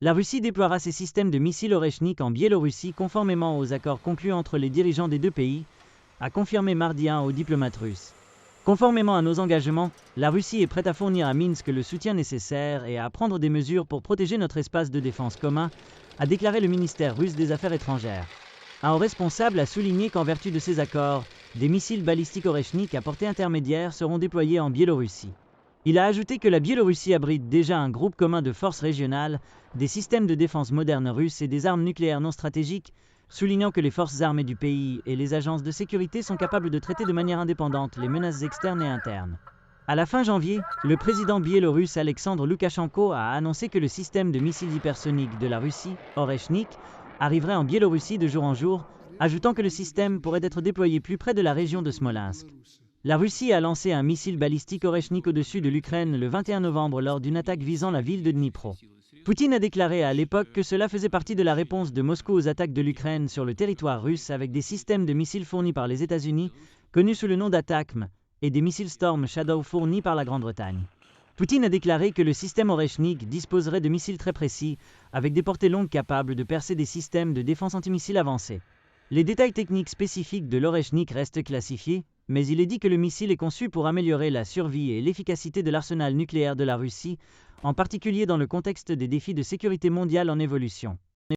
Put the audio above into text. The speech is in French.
La Russie déploiera ses systèmes de missiles Oreshnik en Biélorussie conformément aux accords conclus entre les dirigeants des deux pays, a confirmé mardi un haut diplomate russe. Conformément à nos engagements, la Russie est prête à fournir à Minsk le soutien nécessaire et à prendre des mesures pour protéger notre espace de défense commun, a déclaré le ministère russe des Affaires étrangères. Un haut responsable a souligné qu'en vertu de ces accords, des missiles balistiques Oreshnik à portée intermédiaire seront déployés en Biélorussie. Il a ajouté que la Biélorussie abrite déjà un groupe commun de forces régionales, des systèmes de défense modernes russes et des armes nucléaires non stratégiques, soulignant que les forces armées du pays et les agences de sécurité sont capables de traiter de manière indépendante les menaces externes et internes. À la fin janvier, le président biélorusse Alexandre Loukachenko a annoncé que le système de missiles hypersoniques de la Russie, Oreshnik, arriverait en Biélorussie de jour en jour, ajoutant que le système pourrait être déployé plus près de la région de Smolensk. La Russie a lancé un missile balistique Oreshnik au-dessus de l'Ukraine le 21 novembre lors d'une attaque visant la ville de Dnipro. Poutine a déclaré à l'époque que cela faisait partie de la réponse de Moscou aux attaques de l'Ukraine sur le territoire russe avec des systèmes de missiles fournis par les États-Unis, connus sous le nom d'ATACMS, et des missiles Storm Shadow fournis par la Grande-Bretagne. Poutine a déclaré que le système Oreshnik disposerait de missiles très précis, avec des portées longues capables de percer des systèmes de défense antimissiles avancés. Les détails techniques spécifiques de l'Oreshnik restent classifiés, mais il est dit que le missile est conçu pour améliorer la survie et l'efficacité de l'arsenal nucléaire de la Russie, en particulier dans le contexte des défis de sécurité mondiale en évolution.